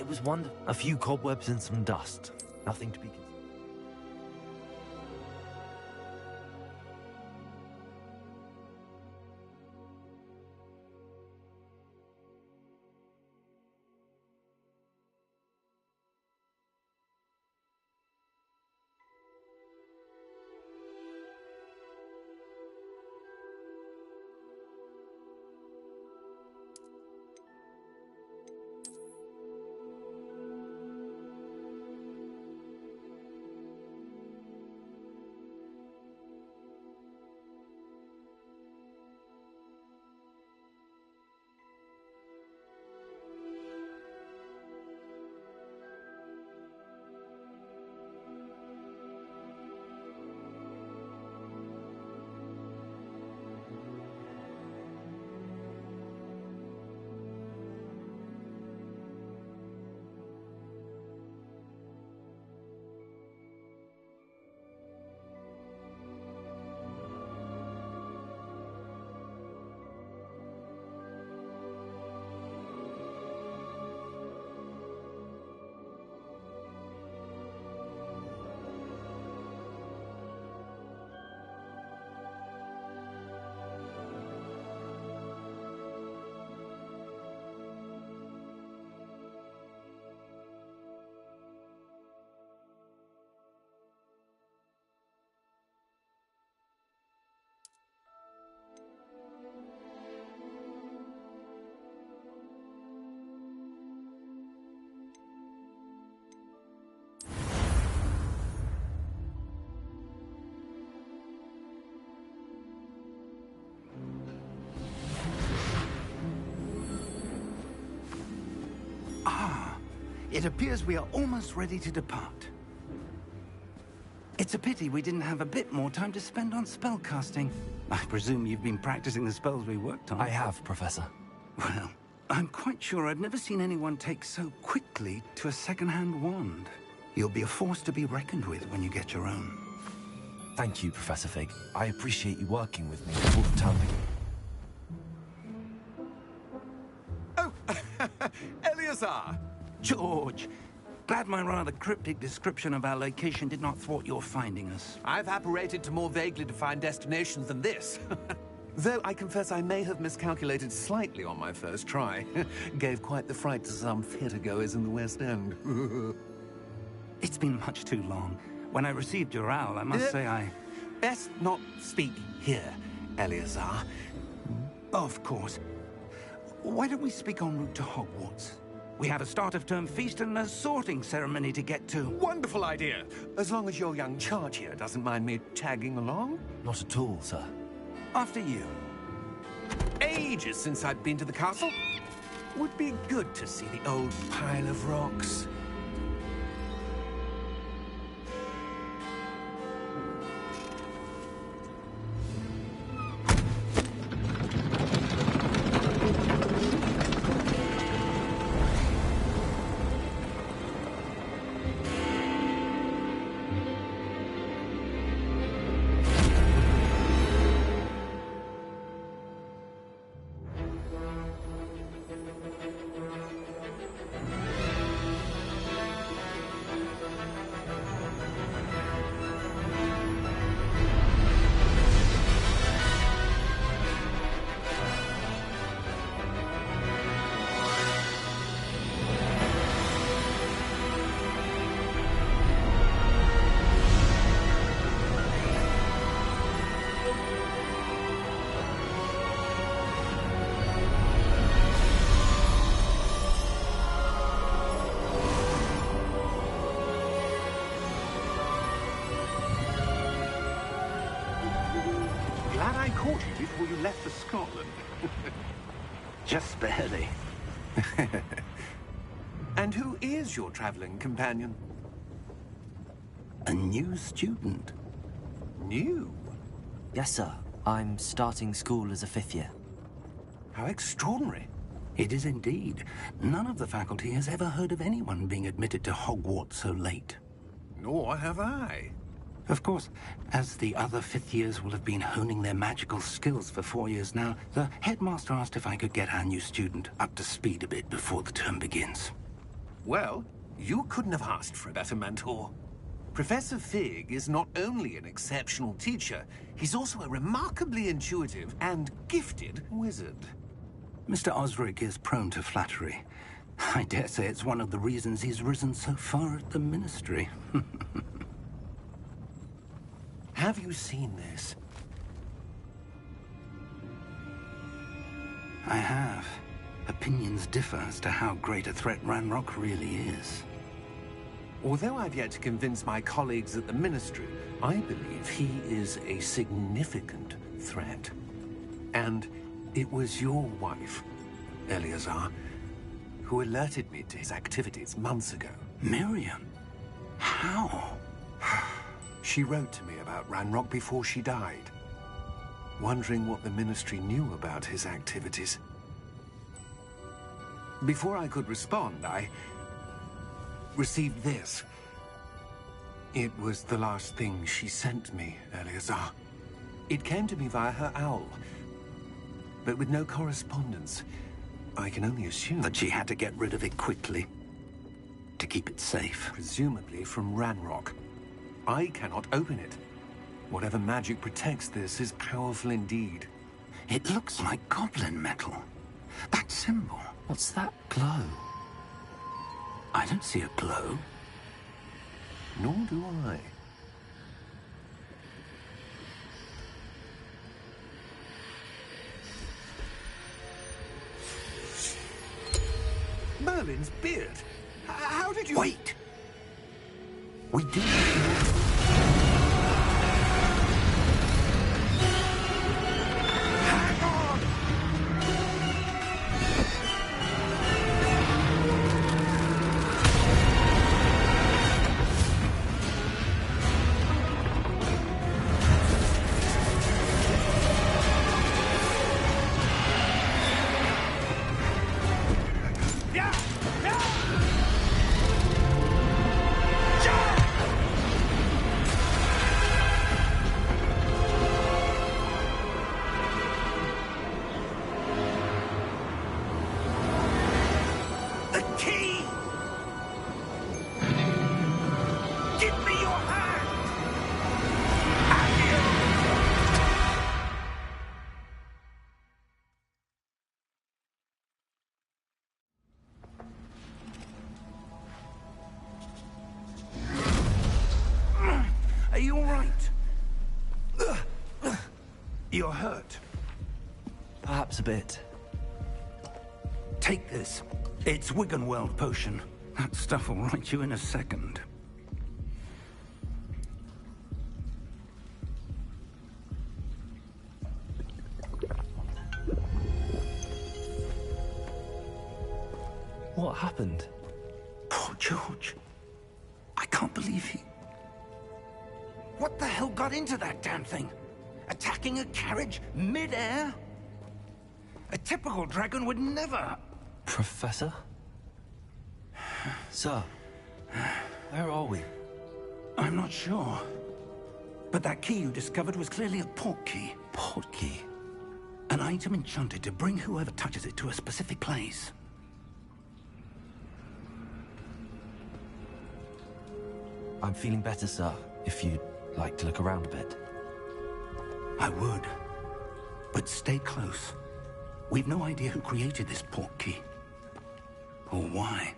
It was wonderful. A few cobwebs and some dust. Nothing to be considered. It appears we are almost ready to depart. It's a pity we didn't have a bit more time to spend on spellcasting. I presume you've been practicing the spells we worked on. I have, Professor. Well, I'm quite sure I've never seen anyone take so quickly to a second-hand wand. You'll be a force to be reckoned with when you get your own. Thank you, Professor Fig. I appreciate you working with me all the time. Oh, Eleazar! George, glad my rather cryptic description of our location did not thwart your finding us. I've apparated to more vaguely defined destinations than this. Though I confess I may have miscalculated slightly on my first try. Gave quite the fright to some theatre-goers in the West End. It's been much too long. When I received your owl, I must say I... Best not speak here, Eleazar. Of course. Why don't we speak en route to Hogwarts? We have a start-of-term feast and a sorting ceremony to get to. Wonderful idea! As long as your young charge here doesn't mind me tagging along. Not at all, sir. After you. Ages since I've been to the castle. Would be good to see the old pile of rocks. Glad I caught you before you left for Scotland. Just barely. And who is your traveling companion? A new student. New? Yes, sir. I'm starting school as a 5th year. How extraordinary. It is indeed. None of the faculty has ever heard of anyone being admitted to Hogwarts so late. Nor have I. Of course, as the other 5th years will have been honing their magical skills for 4 years now, the headmaster asked if I could get our new student up to speed a bit before the term begins. Well, you couldn't have asked for a better mentor. Professor Fig is not only an exceptional teacher, he's also a remarkably intuitive and gifted wizard. Mr. Osric is prone to flattery. I dare say it's one of the reasons he's risen so far at the Ministry. Have you seen this? I have. Opinions differ as to how great a threat Ranrock really is. Although I've yet to convince my colleagues at the Ministry, I believe he is a significant threat. And it was your wife, Eleazar, who alerted me to his activities months ago. Miriam? How? She wrote to me about Ranrock before she died, wondering what the Ministry knew about his activities. Before I could respond, I received this. It was the last thing she sent me, Eleazar. It came to me via her owl, but with no correspondence. I can only assume That she had to get rid of it quickly, to keep it safe. presumably from Ranrock. I cannot open it. Whatever magic protects this is powerful indeed. It looks like goblin metal. That symbol. What's that glow? I don't see a glow. Nor do I. Merlin's beard. How did you... Wait! We do. Hang on! Yeah! Yeah! The key! Give me your hand! Are you all right? You're hurt. Perhaps a bit. Take this. It's Wiggenweld potion. That stuff will right you in a second. What happened? Poor George. I can't believe he... What the hell got into that damn thing? Attacking a carriage mid-air? A typical dragon would never... Professor? Sir, where are we? I'm not sure. But that key you discovered was clearly a port key. Port key? An item enchanted to bring whoever touches it to a specific place. I'm feeling better, sir, if you'd like to look around a bit. I would. But stay close. We've no idea who created this port key. Or why.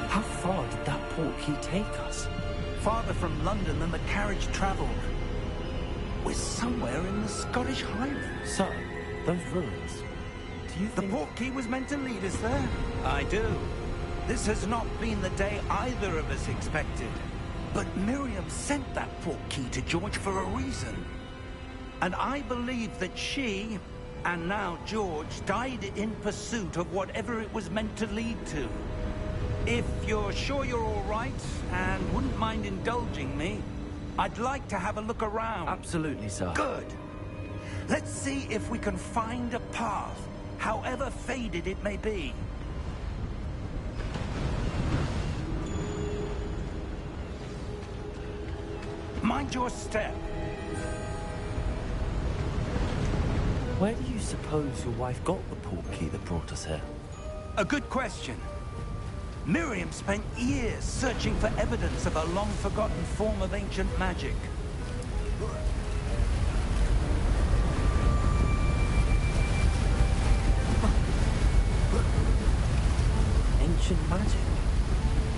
How far did that port key take us? Farther from London than the carriage traveled. We're somewhere in the Scottish Highlands. Sir, those ruins. Do you The think... port key was meant to lead us there. I do. This has not been the day either of us expected. But Miriam sent that port key to George for a reason. And I believe that she, and now George, died in pursuit of whatever it was meant to lead to. If you're sure you're all right, and wouldn't mind indulging me, I'd like to have a look around. Absolutely, sir. Good. Let's see if we can find a path however faded it may be. Mind your step. Where do you suppose your wife got the portkey that brought us here? A good question. Miriam spent years searching for evidence of a long-forgotten form of ancient magic. Ancient magic?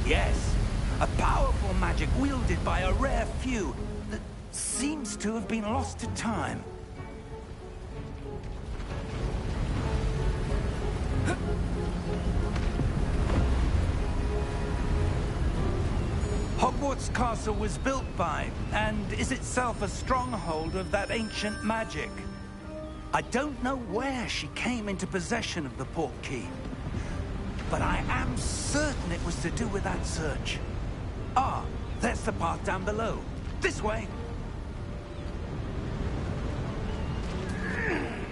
Yes, a powerful magic wielded by a rare few that seems to have been lost to time. Hogwarts Castle was built by, and is itself a stronghold of that ancient magic. I don't know where she came into possession of the portkey, but I am certain it was to do with that search. Ah, there's the path down below. This way.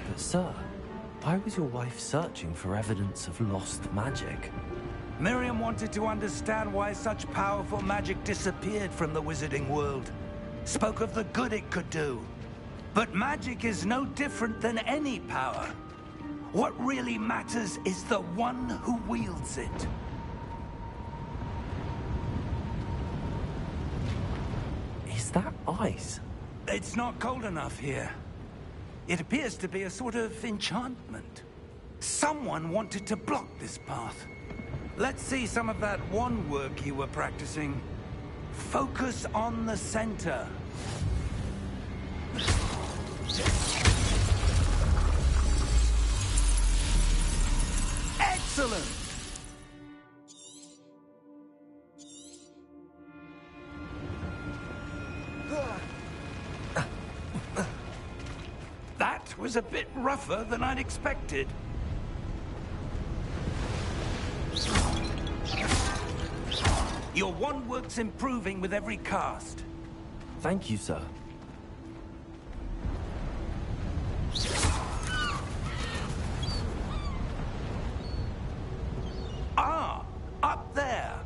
But sir, why was your wife searching for evidence of lost magic? Miriam wanted to understand why such powerful magic disappeared from the wizarding world. Spoke of the good it could do. But magic is no different than any power. What really matters is the one who wields it. Is that ice? It's not cold enough here. It appears to be a sort of enchantment. Someone wanted to block this path. Let's see some of that wand work you were practicing. Focus on the center. Excellent! That was a bit rougher than I'd expected. Your wand work's improving with every cast. Thank you, sir. Ah, up there.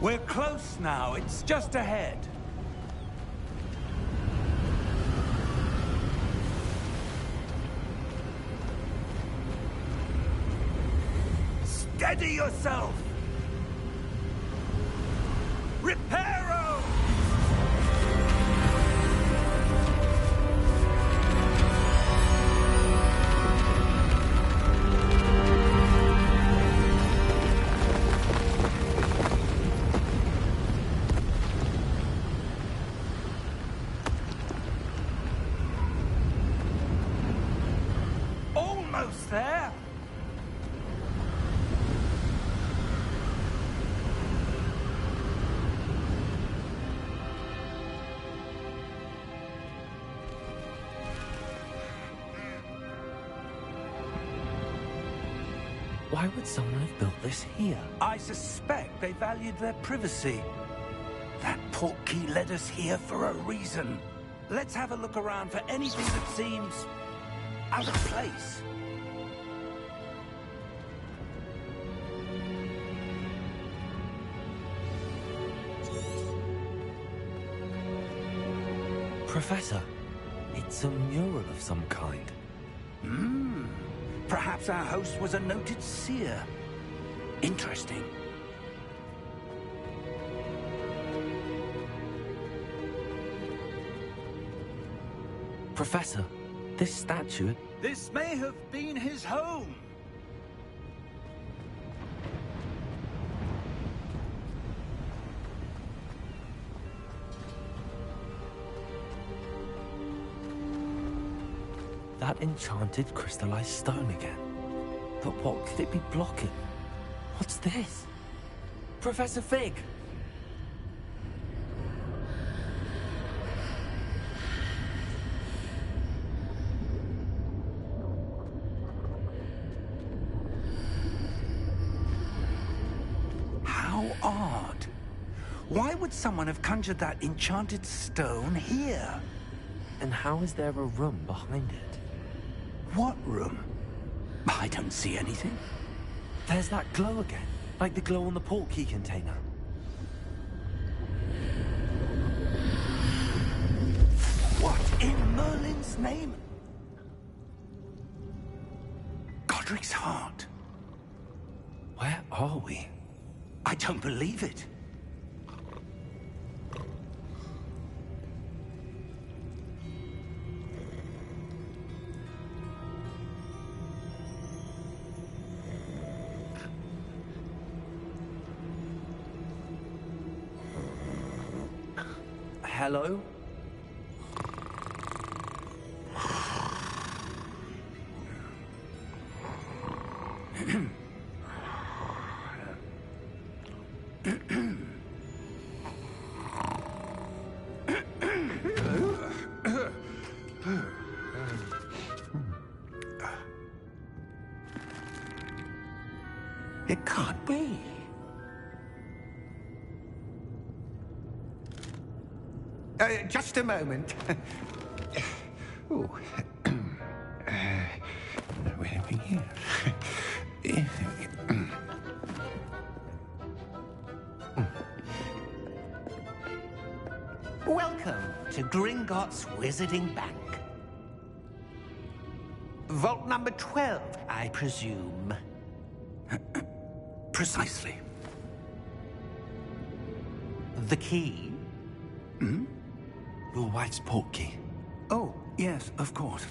We're close now. It's just ahead. Steady yourself! Reparo! Almost there! Why would someone have built this here? I suspect they valued their privacy. That portkey led us here for a reason. Let's have a look around for anything that seems out of place. Professor, it's a mural of some kind. Perhaps our host was a noted seer. Interesting. Professor, this statue... This may have been his home. That enchanted crystallized stone again. But what could it be blocking? What's this? Professor Fig! How odd. Why would someone have conjured that enchanted stone here? And how is there a room behind it? What room? I don't see anything. There's that glow again, like the glow on the portkey container. What in Merlin's name? Godric's heart. Where are we? I don't believe it. Hello? It can't be. Just a moment. Oh. Wait a minute. Welcome to Gringotts Wizarding Bank. Vault number 12, I presume. Precisely. The key? Hmm? Your wife's portkey. Oh, yes, of course.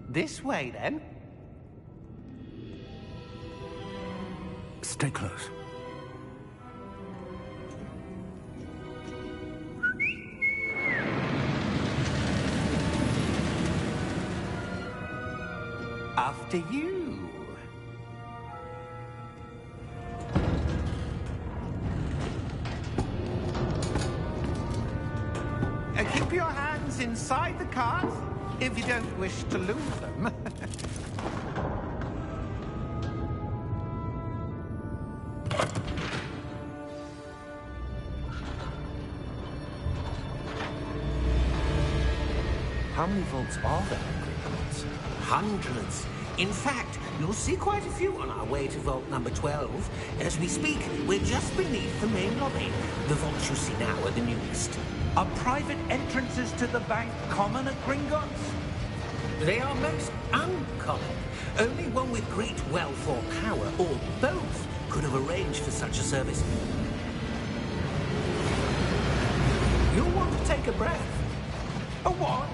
This way, then. Stay close. After you. Keep your hands inside the cart if you don't wish to lose them. How many vaults are there in Hogwarts? Hundreds. In fact, you'll see quite a few on our way to vault number 12. As we speak, we're just beneath the main lobby. The vaults you see now are the newest. Are private entrances to the bank common at Gringotts? They are most uncommon. Only one with great wealth or power, or both, could have arranged for such a service. You'll want to take a breath. A what?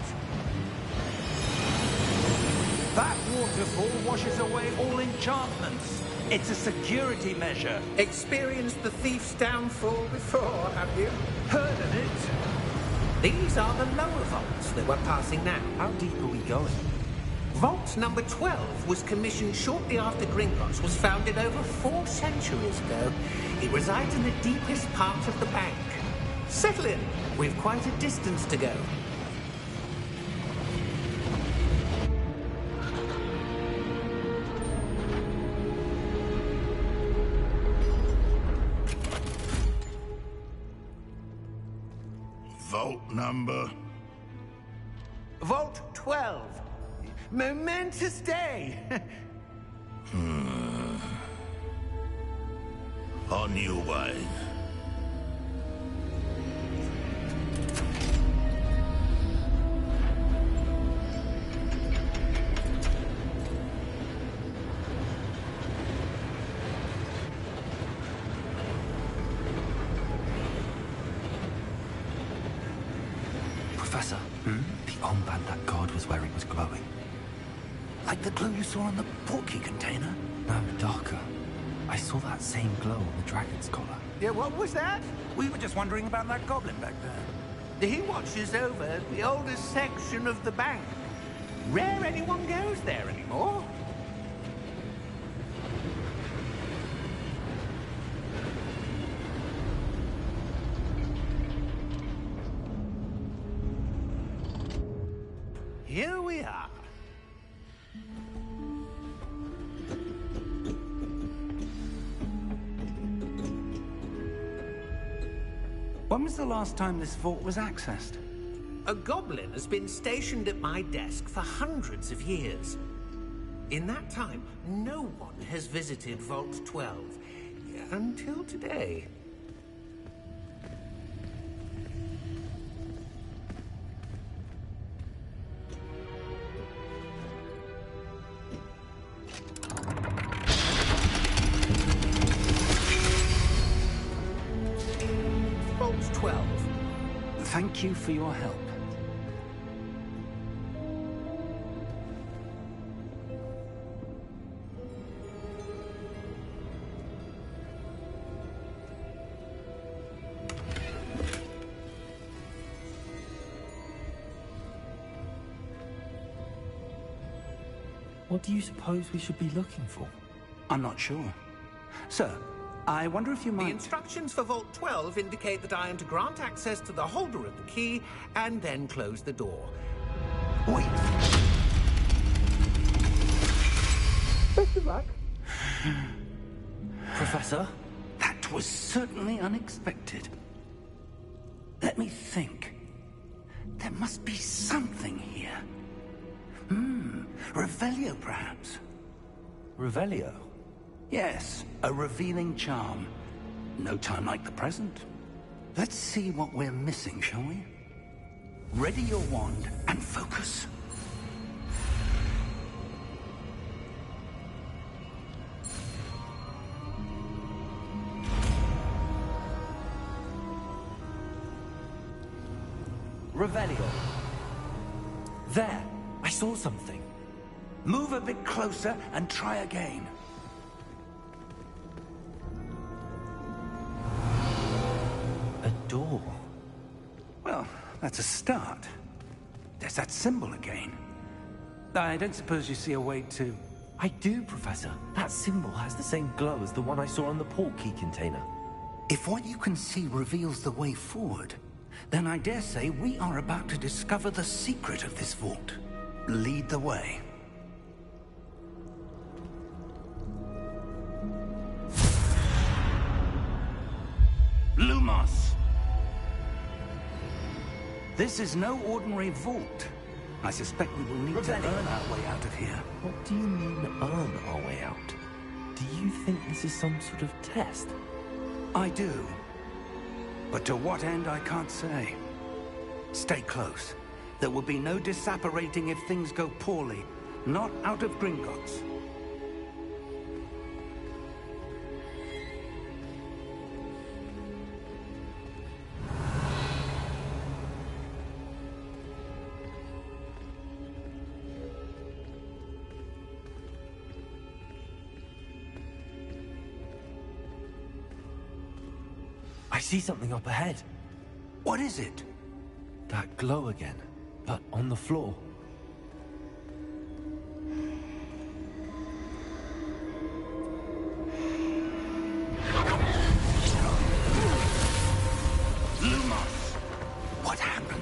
That waterfall washes away all enchantments. It's a security measure. Experienced the thief's downfall before, have you? Heard of it? These are the lower vaults that we're passing now. How deep are we going? Vault number 12 was commissioned shortly after Gringotts was founded over 4 centuries ago. It resides in the deepest part of the bank. Settle in. We've quite a distance to go. Vault number? Vault 12. Momentous day. On your way. Professor, the armband that guard was wearing was glowing. Like the glow you saw on the portkey container? No, darker. I saw that same glow on the dragon's collar. Yeah, what was that? We were just wondering about that goblin back there. He watches over the oldest section of the bank. Rare anyone goes there anymore. Here we are. When was the last time this vault was accessed? A goblin has been stationed at my desk for hundreds of years. In that time, no one has visited Vault 12. Until today. Vault 12. Thank you for your help. What do you suppose we should be looking for? I'm not sure. Sir, I wonder if you might... The instructions for Vault 12 indicate that I am to grant access to the holder of the key and then close the door. Wait! Best of luck. Professor? That was certainly unexpected. Let me think. There must be something here. Revelio, perhaps? Revelio? Yes, a revealing charm. No time like the present. Let's see what we're missing, shall we? Ready your wand and focus. Revelio. There! I saw something. Move a bit closer and try again. A door. Well, that's a start. There's that symbol again. I don't suppose you see a way to... I do, Professor. That symbol has the same glow as the one I saw on the port key container. If what you can see reveals the way forward, then I dare say we are about to discover the secret of this vault. Lead the way. Lumos! This is no ordinary vault. I suspect we will need to earn our way out of here. What do you mean, earn our way out? Do you think this is some sort of test? I do. But to what end, I can't say. Stay close. There will be no disapparating if things go poorly. Not out of Gringotts. I see something up ahead. What is it? That glow again, but on the floor. Lumos! What happened?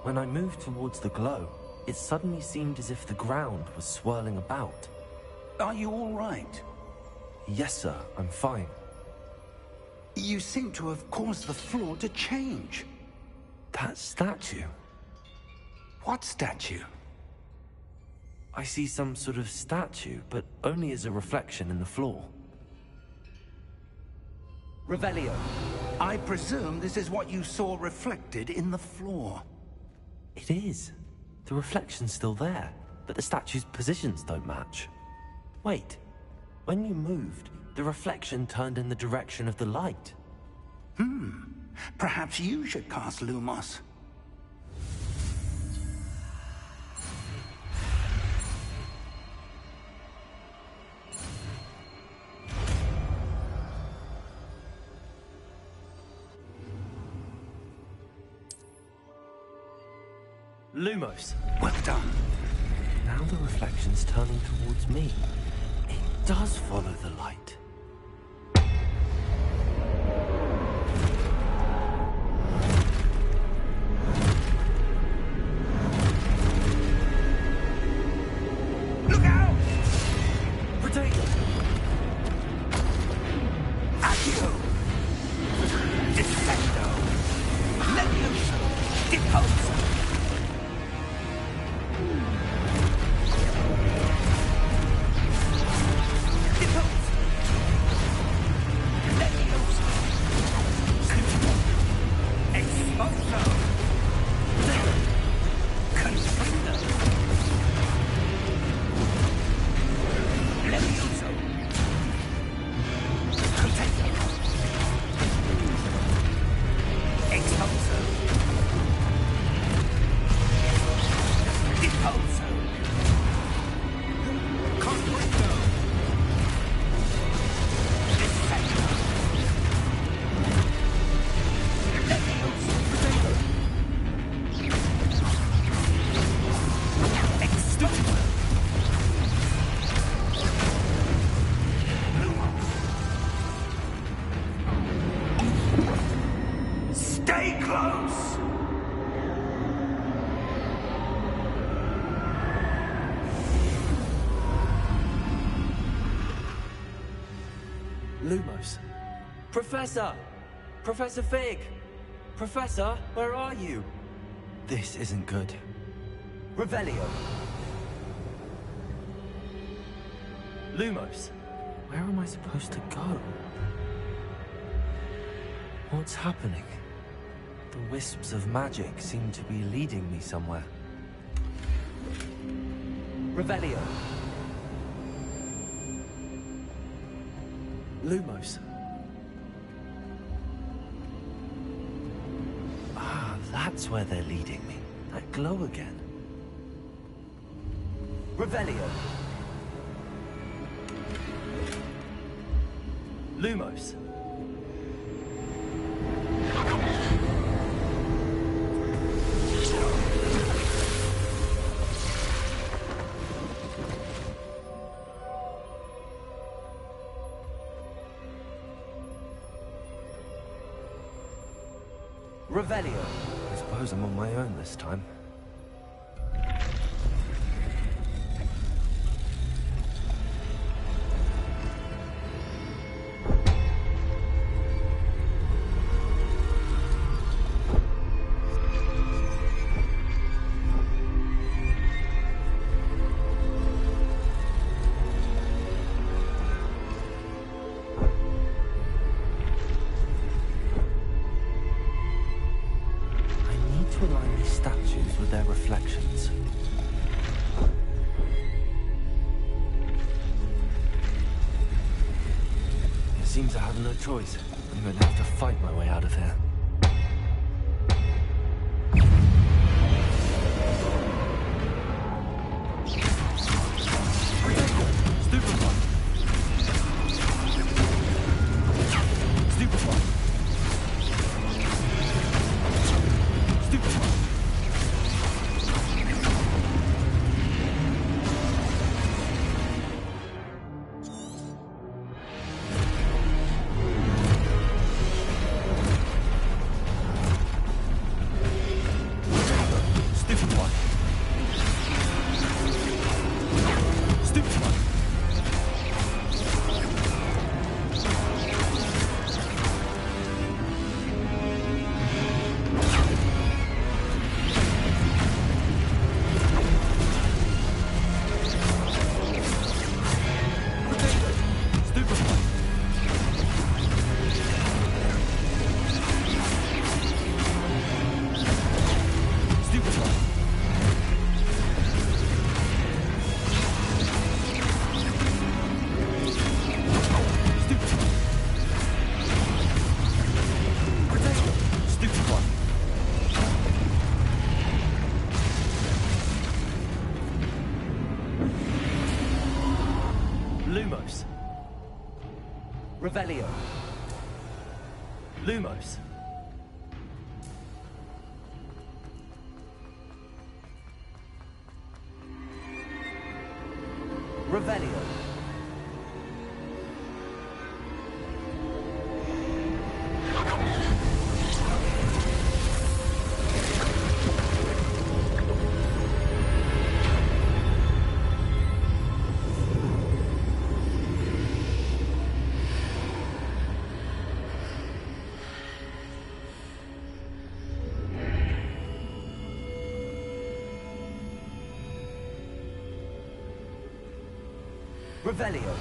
When I moved towards the glow, it suddenly seemed as if the ground was swirling about. Are you all right? Yes, sir, I'm fine. You seem to have caused the floor to change. That statue. What statue? I see some sort of statue, but only as a reflection in the floor. Revelio. I presume this is what you saw reflected in the floor. It is. The reflection's still there, but the statue's positions don't match. Wait. When you moved, the reflection turned in the direction of the light. Perhaps you should cast Lumos. Lumos. Well done. Now the reflection's turning towards me. It does follow the light. Look out! Potato! At you! Defend! Lumos. Professor! Professor Fig! Professor, where are you? This isn't good. Revelio. Lumos. Where am I supposed to go? What's happening? The wisps of magic seem to be leading me somewhere. Revelio. Lumos. Ah, that's where they're leading me. That glow again. Revelio. Lumos. Revelio. I suppose I'm on my own this time. Seems I have no choice. I'm going to have to fight my way out of here. Lumos. Revelio. Lumos. Revelio. Revelio.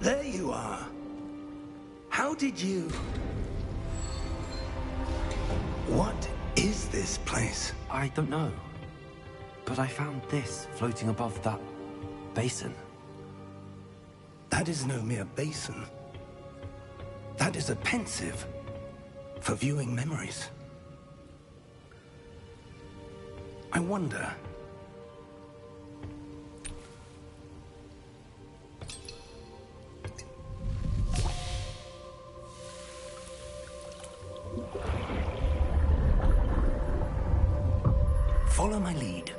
There you are. How did you... What is this place? I don't know. But I found this floating above that basin. That is no mere basin. That is a pensive for viewing memories. Follow my lead.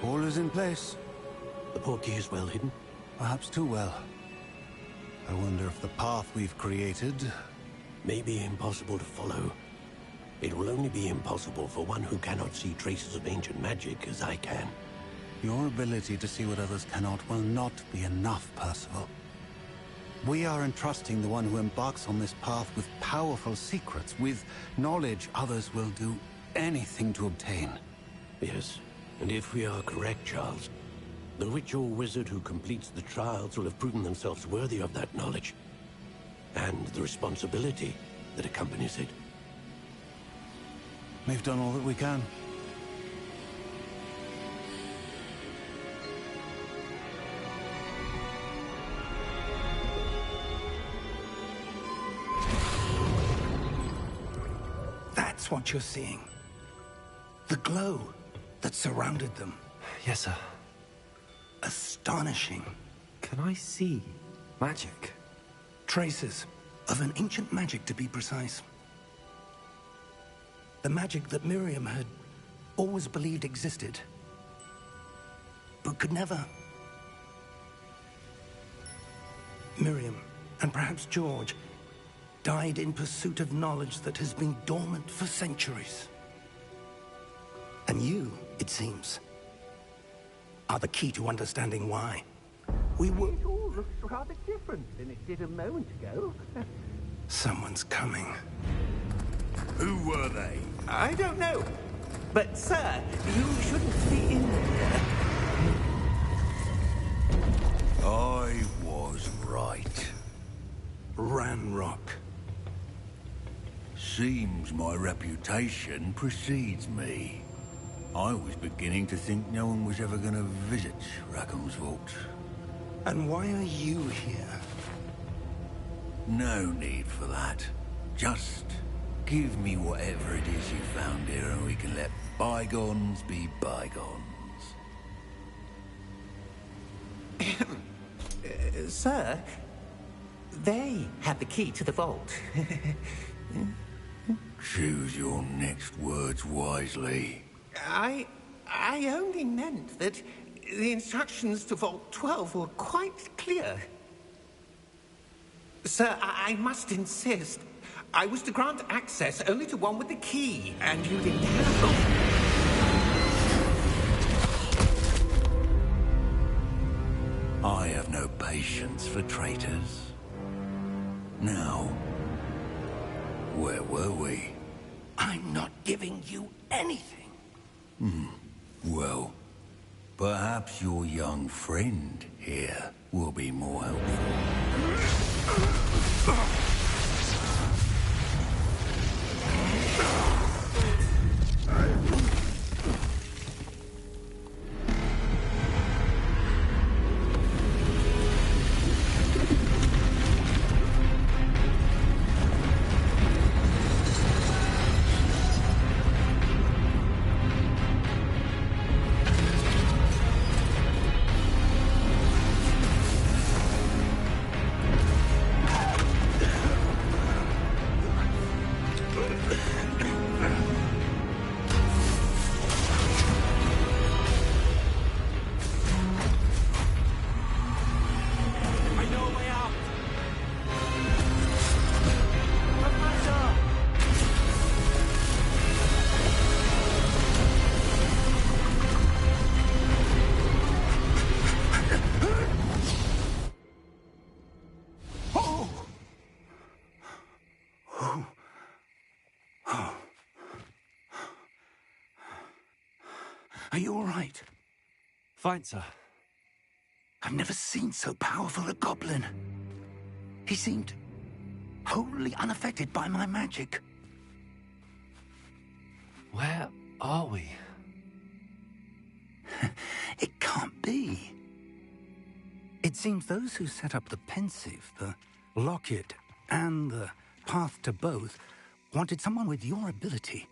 All is in place. The portkey is well hidden. Perhaps too well. I wonder if the path we've created... May be impossible to follow. It will only be impossible for one who cannot see traces of ancient magic as I can. Your ability to see what others cannot will not be enough, Percival. We are entrusting the one who embarks on this path with powerful secrets, with knowledge others will do anything to obtain. Yes, and if we are correct, Charles, the witch or wizard who completes the trials will have proven themselves worthy of that knowledge, and the responsibility that accompanies it. We've done all that we can. That's what you're seeing. The glow that surrounded them. Yes, sir. Astonishing. Can I see magic? Traces of an ancient magic, to be precise. The magic that Miriam had always believed existed, but could never. Miriam, and perhaps George, died in pursuit of knowledge that has been dormant for centuries. And you, it seems, are the key to understanding why. It all looks rather different than it did a moment ago. Someone's coming. Who were they? I don't know. But, sir, you shouldn't be in here. I was right. Ranrock. Seems my reputation precedes me. I was beginning to think no one was ever going to visit Rackham's vault. And why are you here? No need for that. Just give me whatever it is you found here and we can let bygones be bygones. Sir, they have the key to the vault. Choose your next words wisely. I only meant that the instructions to Vault 12 were quite clear. Sir, I must insist. I was to grant access only to one with the key, and you didn't have I have no patience for traitors. Now, where were we? I'm not giving you anything. Well, perhaps your young friend here will be more helpful. Are you all right? Fine, sir. I've never seen so powerful a goblin. He seemed wholly unaffected by my magic. Where are we? It can't be. It seems those who set up the pensive, the locket, and the path to both wanted someone with your ability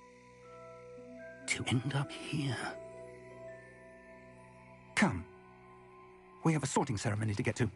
to end up here. Come. We have a sorting ceremony to get to.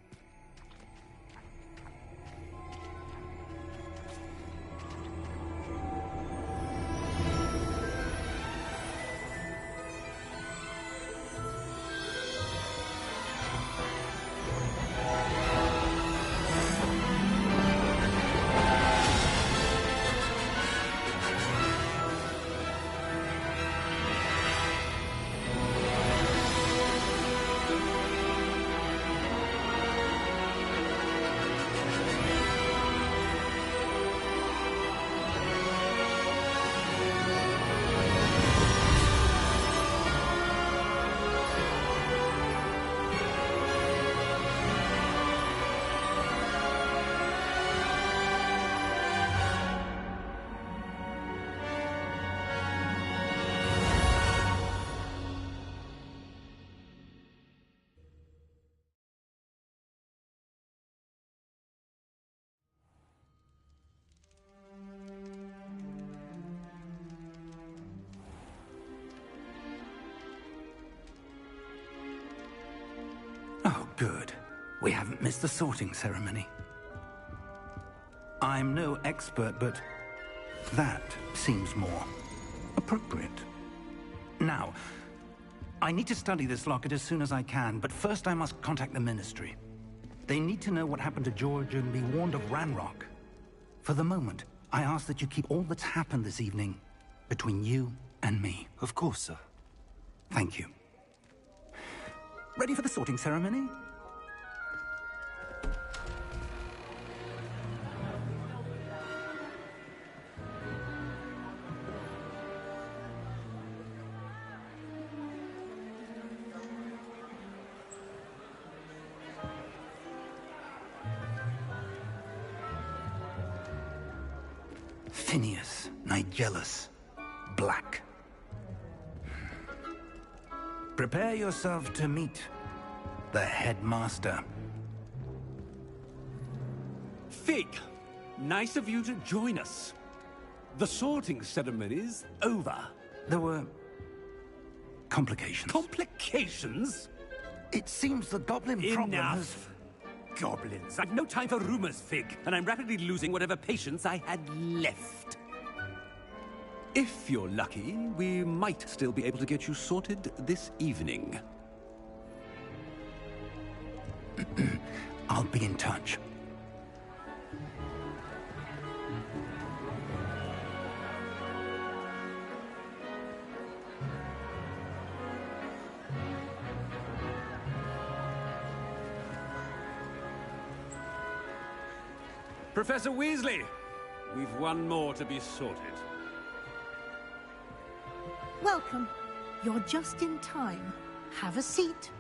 Oh, good. We haven't missed the sorting ceremony. I'm no expert, but that seems more appropriate. Now, I need to study this locket as soon as I can, but first I must contact the Ministry. They need to know what happened to George and be warned of Ranrock. For the moment, I ask that you keep all that's happened this evening between you and me. Of course, sir. Thank you. Ready for the sorting ceremony? Phineas, Nigellus, Black. Prepare yourself to meet the headmaster. Fig, nice of you to join us. The sorting ceremony's over. There were complications. Complications? It seems the goblin problem has... Enough. Goblins. I've no time for rumors, Fig, and I'm rapidly losing whatever patience I had left. If you're lucky, we might still be able to get you sorted this evening. I'll be in touch. Professor Weasley, we've one more to be sorted. Welcome. You're just in time. Have a seat.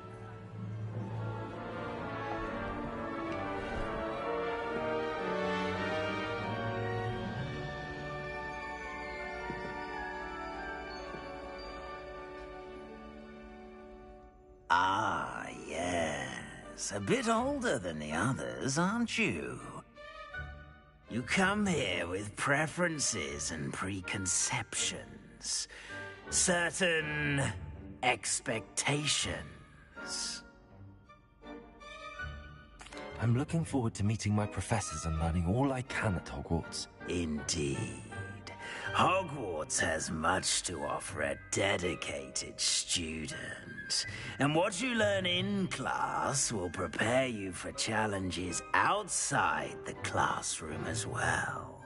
Ah, yes. A bit older than the others, aren't you? You come here with preferences and preconceptions. Certain expectations. I'm looking forward to meeting my professors and learning all I can at Hogwarts. Indeed. Hogwarts has much to offer a dedicated student. And what you learn in class will prepare you for challenges outside the classroom as well.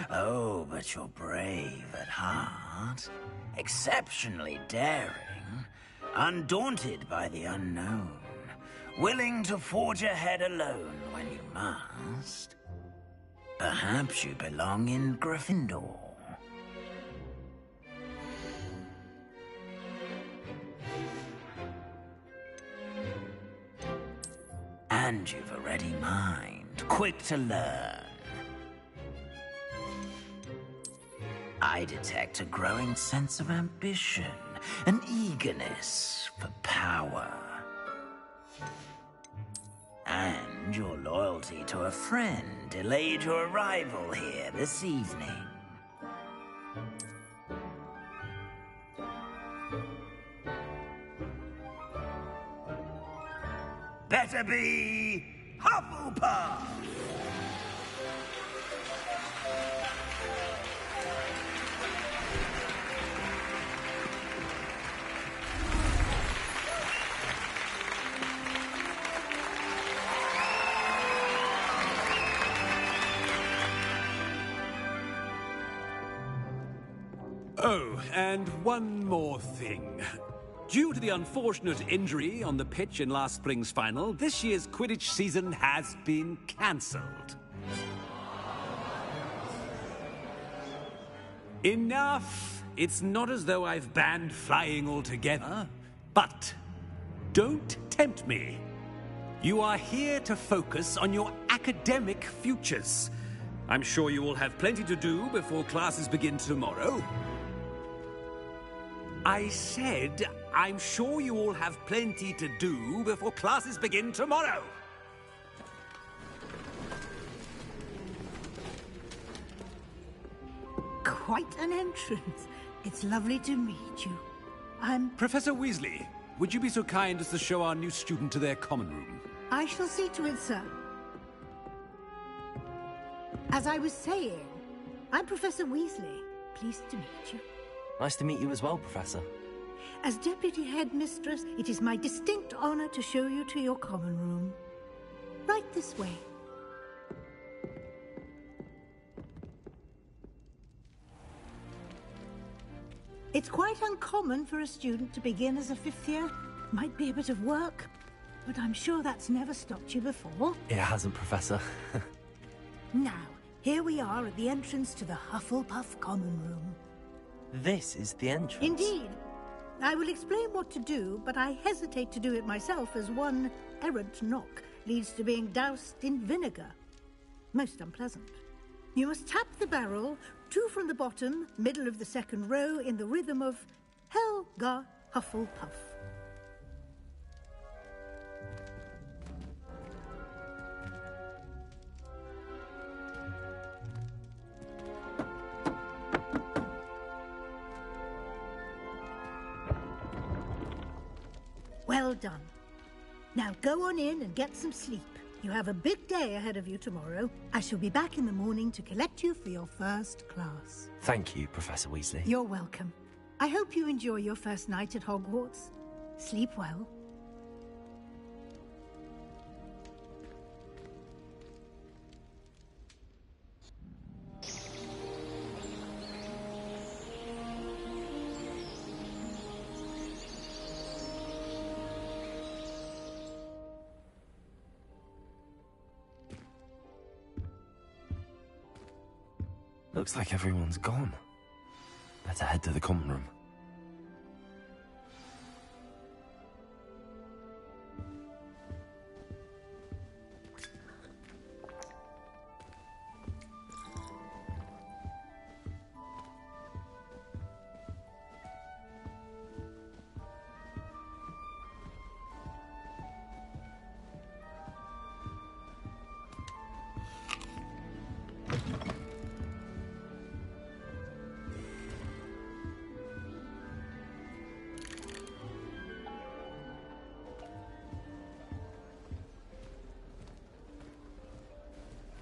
Oh, but you're brave at heart. Exceptionally daring. Undaunted by the unknown. Willing to forge ahead alone when you must. Perhaps you belong in Gryffindor. And you've a ready mind, quick to learn. I detect a growing sense of ambition, an eagerness for power. loyalty to a friend delayed your arrival here this evening. Better be Hufflepuff! Oh, and one more thing. Due to the unfortunate injury on the pitch in last spring's final, this year's Quidditch season has been cancelled. Enough! It's not as though I've banned flying altogether, but don't tempt me. You are here to focus on your academic futures. I'm sure you will have plenty to do before classes begin tomorrow. I said, I'm sure you all have plenty to do before classes begin tomorrow. Quite an entrance. It's lovely to meet you. I'm... Professor Weasley, would you be so kind as to show our new student to their common room? I shall see to it, sir. As I was saying, I'm Professor Weasley. Pleased to meet you. Nice to meet you as well, Professor. As Deputy Headmistress, it is my distinct honor to show you to your common room. Right this way. It's quite uncommon for a student to begin as a fifth year. Might be a bit of work, but I'm sure that's never stopped you before. It hasn't, Professor. Now, here we are at the entrance to the Hufflepuff common room. This is the entrance? Indeed. I will explain what to do, but I hesitate to do it myself as one errant knock leads to being doused in vinegar. Most unpleasant. You must tap the barrel, 2 from the bottom, middle of the second row, in the rhythm of Helga Hufflepuff. Well done. Now go on in and get some sleep. You have a big day ahead of you tomorrow. I shall be back in the morning to collect you for your first class. Thank you, Professor Weasley. You're welcome. I hope you enjoy your first night at Hogwarts. Sleep well. Looks like everyone's gone. Better head to the common room.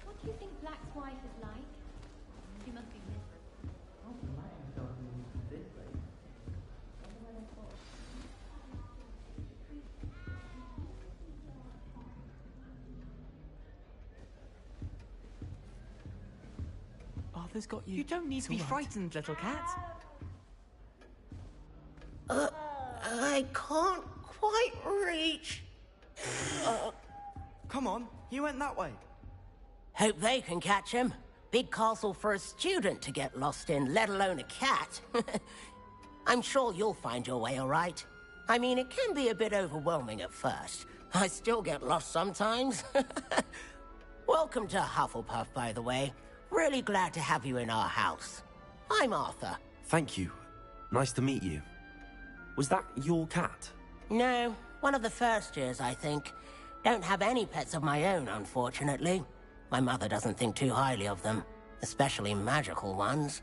What do you think Black's wife is like? She must be miserable. Arthur's got you. You don't need to be frightened, little cat. I can't quite reach. Come on, he went that way. Hope they can catch him. Big castle for a student to get lost in, let alone a cat. I'm sure you'll find your way all right. I mean, it can be a bit overwhelming at first. I still get lost sometimes. Welcome to Hufflepuff, by the way. Really glad to have you in our house. I'm Arthur. Thank you. Nice to meet you. Was that your cat? No, one of the first years, I think. Don't have any pets of my own, unfortunately. My mother doesn't think too highly of them, especially magical ones.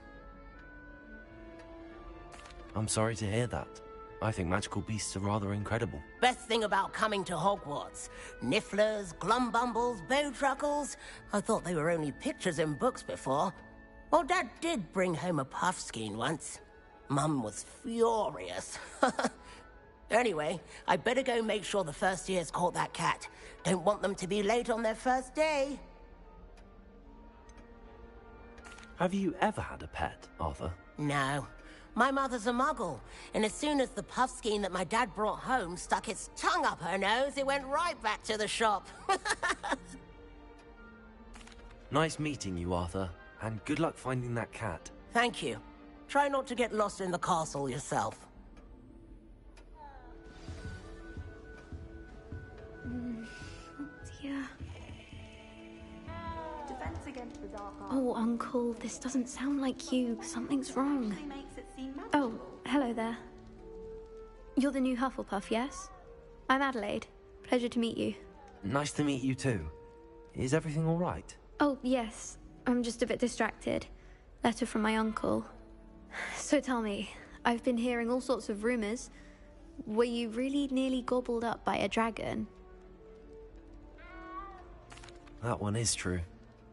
I'm sorry to hear that. I think magical beasts are rather incredible. Best thing about coming to Hogwarts. Nifflers, glumbumbles, bowtruckles. I thought they were only pictures in books before. Well, Dad did bring home a puffskein once. Mum was furious. Anyway, I better go make sure the first year's caught that cat. Don't want them to be late on their first day. Have you ever had a pet, Arthur? No. My mother's a muggle, and as soon as the puffskein that my dad brought home stuck its tongue up her nose, it went right back to the shop. Nice meeting you, Arthur, and good luck finding that cat. Thank you. Try not to get lost in the castle yourself. Dear. Defense against the dark arts. Oh, Uncle, this doesn't sound like you. Something's wrong. Makes it seem magical. Oh, hello there. You're the new Hufflepuff, yes? I'm Adelaide. Pleasure to meet you. Nice to meet you too. Is everything all right? Oh, yes. I'm just a bit distracted. Letter from my uncle. So tell me, I've been hearing all sorts of rumors. Were you really nearly gobbled up by a dragon? That one is true.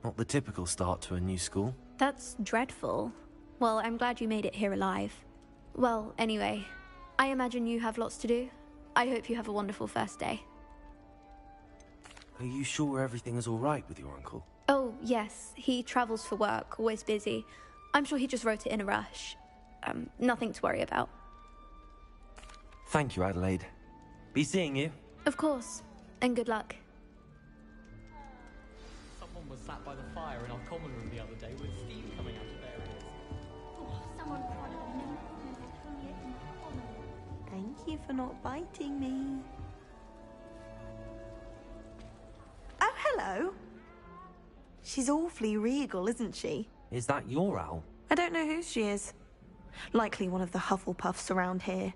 Not the typical start to a new school. That's dreadful. Well, I'm glad you made it here alive. Well, anyway, I imagine you have lots to do. I hope you have a wonderful first day. Are you sure everything is all right with your uncle? Oh, yes. He travels for work, always busy. I'm sure he just wrote it in a rush. Nothing to worry about. Thank you, Adelaide. Be seeing you. Of course. And good luck. Someone was sat by the fire in our common room the other day with steam coming out of their ears. Oh, someone prodded a nymph who was only in the common. Thank you for not biting me. Oh, hello. She's awfully regal, isn't she? Is that your owl? I don't know who she is. Likely one of the Hufflepuffs around here.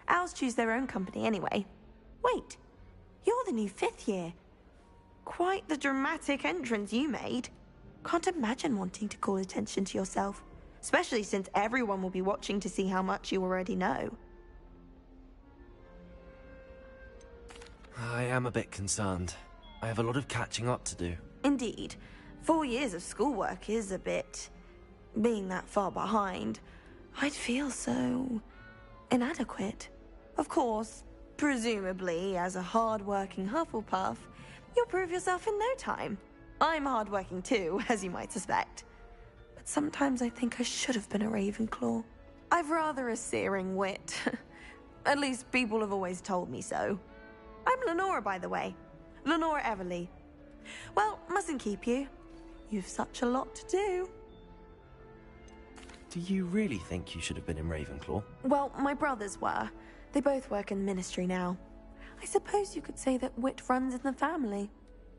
Owls choose their own company anyway. Wait, you're the new 5th year. Quite the dramatic entrance you made. Can't imagine wanting to call attention to yourself, especially since everyone will be watching to see how much you already know. I am a bit concerned. I have a lot of catching up to do. Indeed. 4 years of schoolwork is a bit... Being that far behind, I'd feel so... inadequate. Of course, presumably, as a hard-working Hufflepuff, you'll prove yourself in no time. I'm hard-working too, as you might suspect. But sometimes I think I should have been a Ravenclaw. I've rather a searing wit. At least people have always told me so. I'm Lenora, by the way. Lenora Everly. Well, mustn't keep you. You've such a lot to do. Do you really think you should have been in Ravenclaw? Well, my brothers were. They both work in the ministry now. I suppose you could say that wit runs in the family.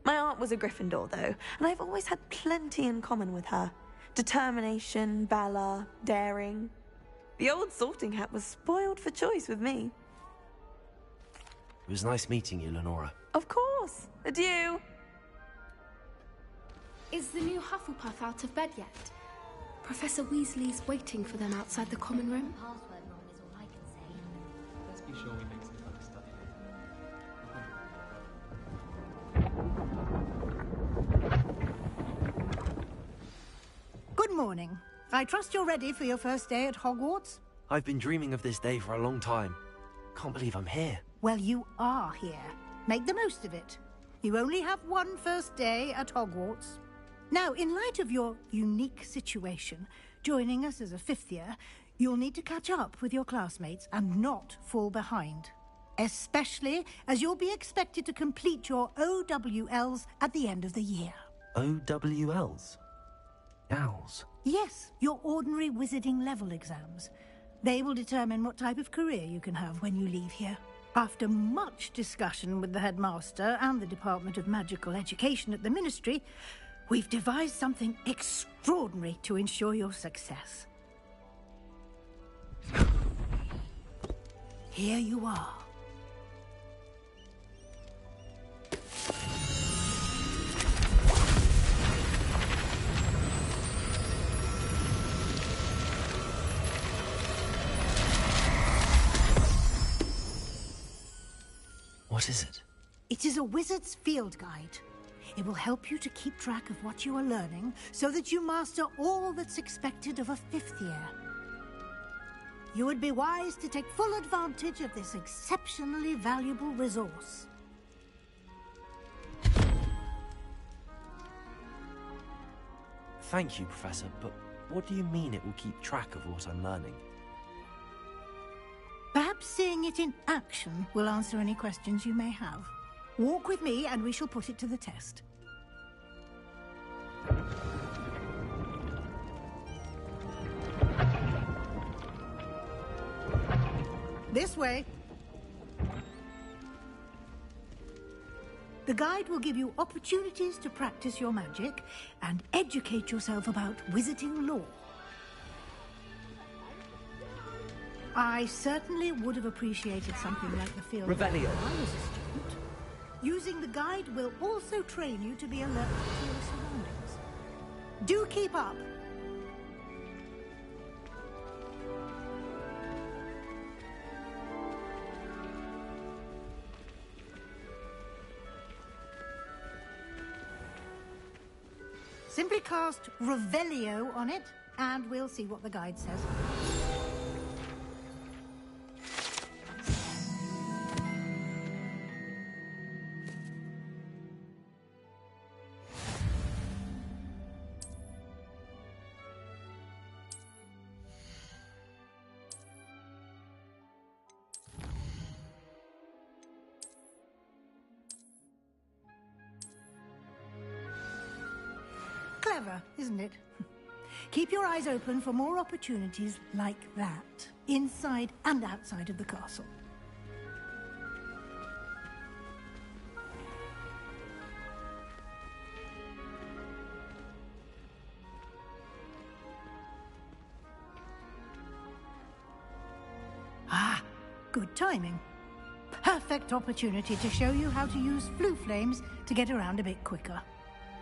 My aunt was a Gryffindor, though, and I've always had plenty in common with her. Determination, valor, daring. The old sorting hat was spoiled for choice with me. It was nice meeting you, Lenora. Of course. Adieu. Is the new Hufflepuff out of bed yet? Professor Weasley's waiting for them outside the common room. Password wrong is all I can say. Let's be sure we make some fun stuff. Good morning. I trust you're ready for your first day at Hogwarts? I've been dreaming of this day for a long time. Can't believe I'm here. Well, you are here. Make the most of it. You only have one first day at Hogwarts. Now, in light of your unique situation, joining us as a 5th year, you'll need to catch up with your classmates and not fall behind. Especially as you'll be expected to complete your OWLs at the end of the year. OWLs? Owls? Yes, your ordinary wizarding level exams. They will determine what type of career you can have when you leave here. After much discussion with the headmaster and the Department of Magical Education at the Ministry, we've devised something extraordinary to ensure your success. Here you are. What is it? It is a wizard's field guide. It will help you to keep track of what you are learning so that you master all that's expected of a 5th year. You would be wise to take full advantage of this exceptionally valuable resource. Thank you, Professor, but what do you mean it will keep track of what I'm learning? Perhaps seeing it in action will answer any questions you may have. Walk with me and we shall put it to the test. This way. The guide will give you opportunities to practice your magic and educate yourself about wizarding lore. I certainly would have appreciated something like the field guide when I was a student. Using the guide will also train you to be alert to your surroundings. Do keep up. Simply cast Revelio on it, and we'll see what the guide says. Clever, isn't it? Keep your eyes open for more opportunities like that, inside and outside of the castle. Ah, good timing. Perfect opportunity to show you how to use flue flames to get around a bit quicker.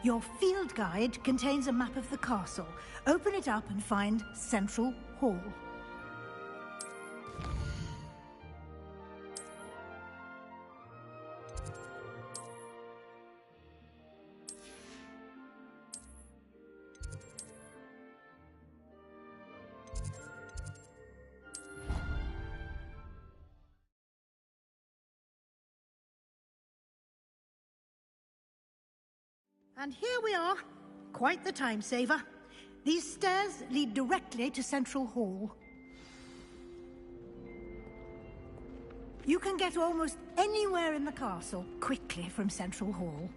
Your field guide contains a map of the castle. Open it up and find Central Hall. And here we are. Quite the time saver. These stairs lead directly to Central Hall. You can get almost anywhere in the castle quickly from Central Hall.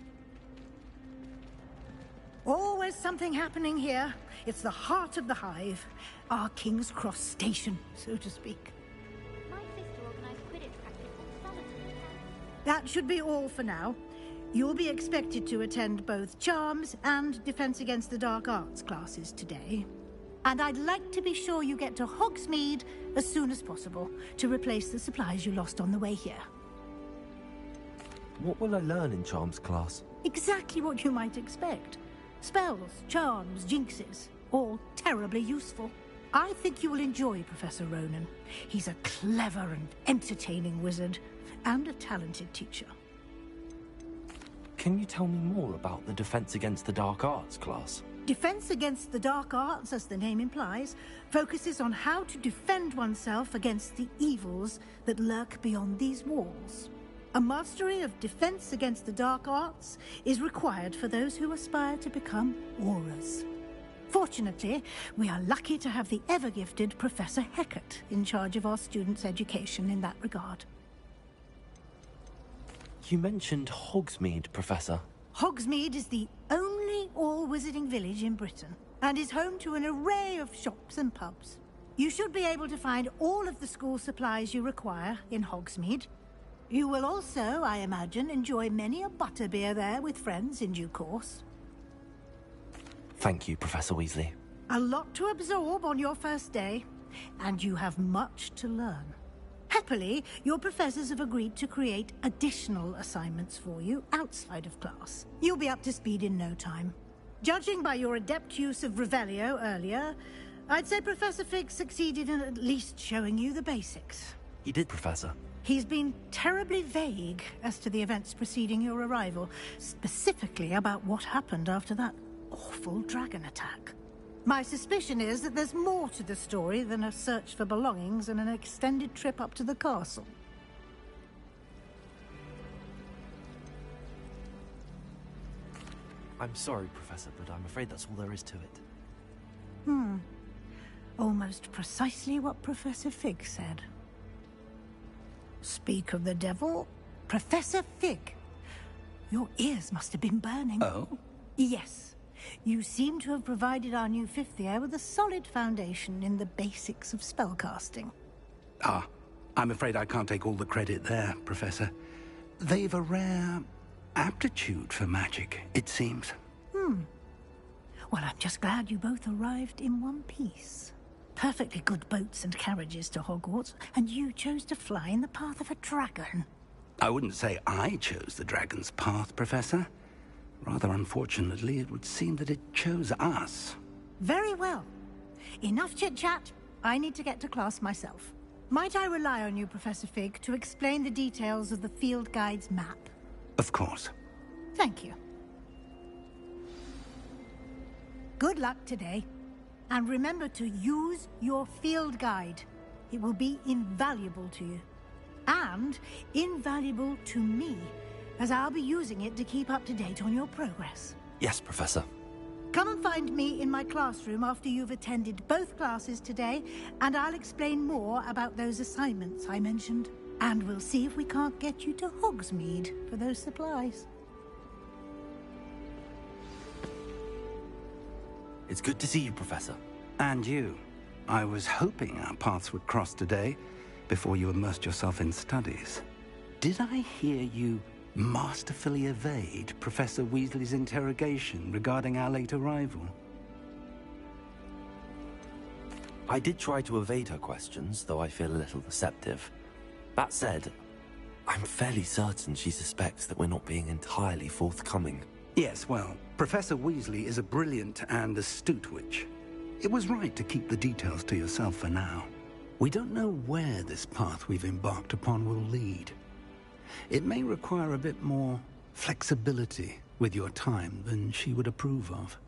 Always something happening here. It's the heart of the hive. Our King's Cross station, so to speak. My sister organised Quidditch practice on Solitude. That should be all for now. You'll be expected to attend both Charms and Defense Against the Dark Arts classes today. And I'd like to be sure you get to Hogsmeade as soon as possible to replace the supplies you lost on the way here. What will I learn in Charms class? Exactly what you might expect. Spells, charms, jinxes, all terribly useful. I think you will enjoy Professor Ronan. He's a clever and entertaining wizard, and a talented teacher. Can you tell me more about the Defense Against the Dark Arts class? Defense Against the Dark Arts, as the name implies, focuses on how to defend oneself against the evils that lurk beyond these walls. A mastery of Defense Against the Dark Arts is required for those who aspire to become Aurors. Fortunately, we are lucky to have the ever-gifted Professor Hecat in charge of our students' education in that regard. You mentioned Hogsmeade, Professor. Hogsmeade is the only all-wizarding village in Britain, and is home to an array of shops and pubs. You should be able to find all of the school supplies you require in Hogsmeade. You will also, I imagine, enjoy many a butterbeer there with friends in due course. Thank you, Professor Weasley. A lot to absorb on your first day, and you have much to learn. Happily, your professors have agreed to create additional assignments for you outside of class. You'll be up to speed in no time. Judging by your adept use of Revelio earlier, I'd say Professor Fig succeeded in at least showing you the basics. He did, Professor. He's been terribly vague as to the events preceding your arrival, specifically about what happened after that awful dragon attack. My suspicion is that there's more to the story than a search for belongings and an extended trip up to the castle. I'm sorry, Professor, but I'm afraid that's all there is to it. Almost precisely what Professor Fig said. Speak of the devil, Professor Fig. Your ears must have been burning. Oh? Yes. You seem to have provided our new fifth year with a solid foundation in the basics of spellcasting. Ah, I'm afraid I can't take all the credit there, Professor. They've a rare aptitude for magic, it seems. Well, I'm just glad you both arrived in one piece. Perfectly good boats and carriages to Hogwarts, and you chose to fly in the path of a dragon. I wouldn't say I chose the dragon's path, Professor. Rather unfortunately, it would seem that it chose us. Very well. Enough chit-chat. I need to get to class myself. Might I rely on you, Professor Fig, to explain the details of the field guide's map? Of course. Thank you. Good luck today. And remember to use your field guide. It will be invaluable to you. And invaluable to me, as I'll be using it to keep up to date on your progress. Yes, Professor. Come and find me in my classroom after you've attended both classes today, and I'll explain more about those assignments I mentioned. And we'll see if we can't get you to Hogsmeade for those supplies. It's good to see you, Professor. And you. I was hoping our paths would cross today, before you immersed yourself in studies. Did I hear you masterfully evade Professor Weasley's interrogation regarding our late arrival? I did try to evade her questions, though I feel a little deceptive. That said, I'm fairly certain she suspects that we're not being entirely forthcoming. Yes, well, Professor Weasley is a brilliant and astute witch. It was right to keep the details to yourself for now. We don't know where this path we've embarked upon will lead. It may require a bit more flexibility with your time than she would approve of.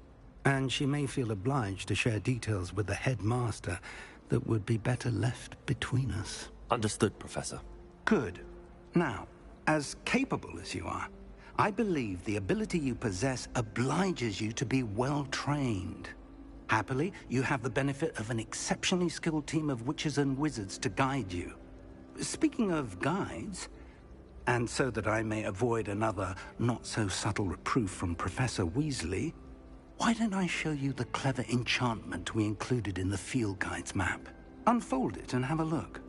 And she may feel obliged to share details with the headmaster that would be better left between us. Understood, Professor. Good. Now, as capable as you are, I believe the ability you possess obliges you to be well-trained. Happily, you have the benefit of an exceptionally skilled team of witches and wizards to guide you. Speaking of guides, and so that I may avoid another not-so-subtle reproof from Professor Weasley, why don't I show you the clever enchantment we included in the field guide's map? Unfold it and have a look.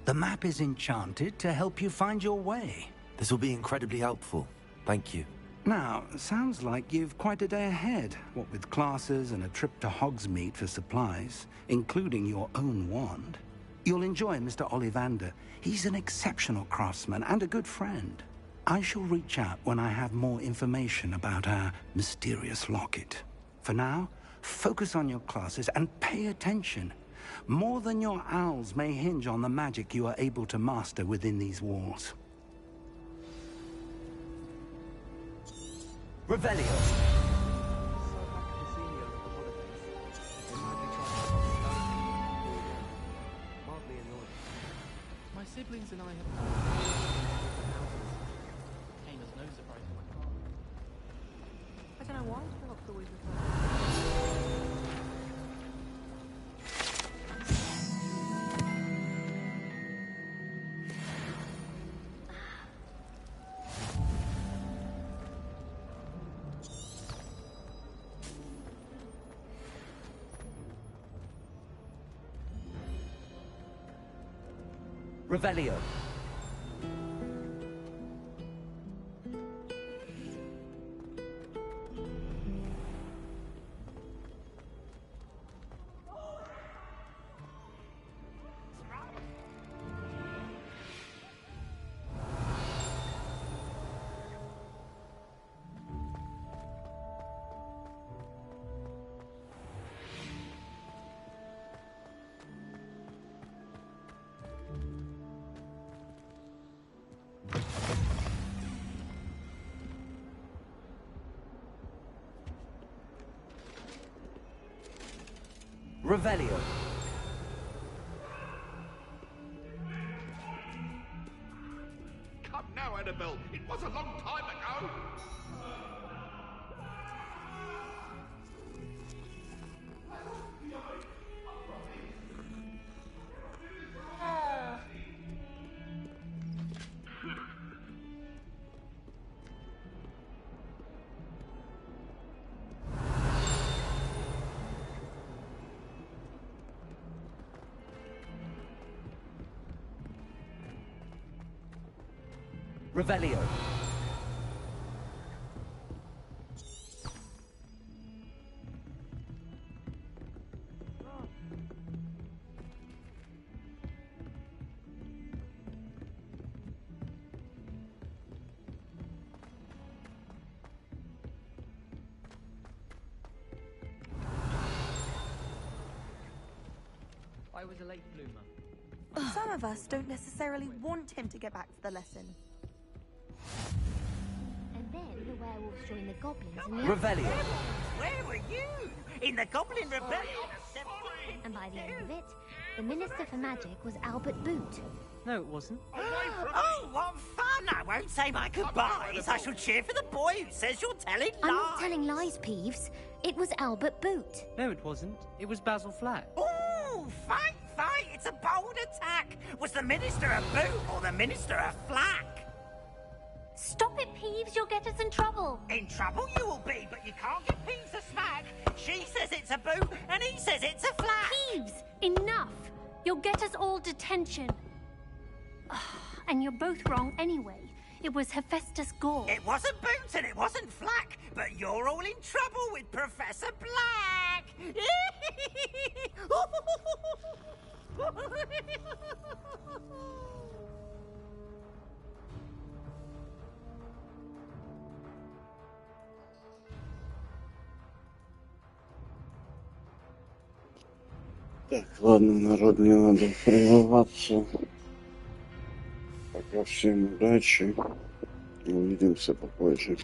The map is enchanted to help you find your way. This will be incredibly helpful. Thank you. Now, sounds like you've quite a day ahead, what with classes and a trip to Hogsmeade for supplies, including your own wand. You'll enjoy Mr. Ollivander. He's an exceptional craftsman and a good friend. I shall reach out when I have more information about our mysterious locket. For now, focus on your classes and pay attention. More than your owls may hinge on the magic you are able to master within these walls. Revelio. My siblings and I have came as no surprise to my father. I don't know why Philip's always Revelio. Revelio. Come now, Annabelle. It was a long time ago. Revelio. I was a late bloomer. Some of us don't necessarily want him to get back to the lesson. And then the werewolves joined the goblins and the Revelio. Where were you? In the Goblin Rebellion? And by the end of it, the Minister for Magic was Albert Boot. No, it wasn't. Oh, what fun! I won't say my goodbyes. I shall cheer for the boy who says you're telling lies. I'm not telling lies, Peeves. It was Albert Boot. No, it wasn't. It was Basil Flack. Ooh, fight! It's a bold attack. Was the Minister a Boot or the Minister a Flack? Stop it, Peeves. You'll get us in trouble. In trouble you will be, but you can't get Peeves a smack. She says it's a Boot, and he says it's a Flack. Peeves, enough. You'll get us all detention. And you're both wrong anyway. It was Hephaestus Gore. It wasn't Boot and it wasn't Flack, but you're all in trouble with Professor Black. Так, ладно, народ, мне надо прерваться. Пока всем удачи. Увидимся попозже.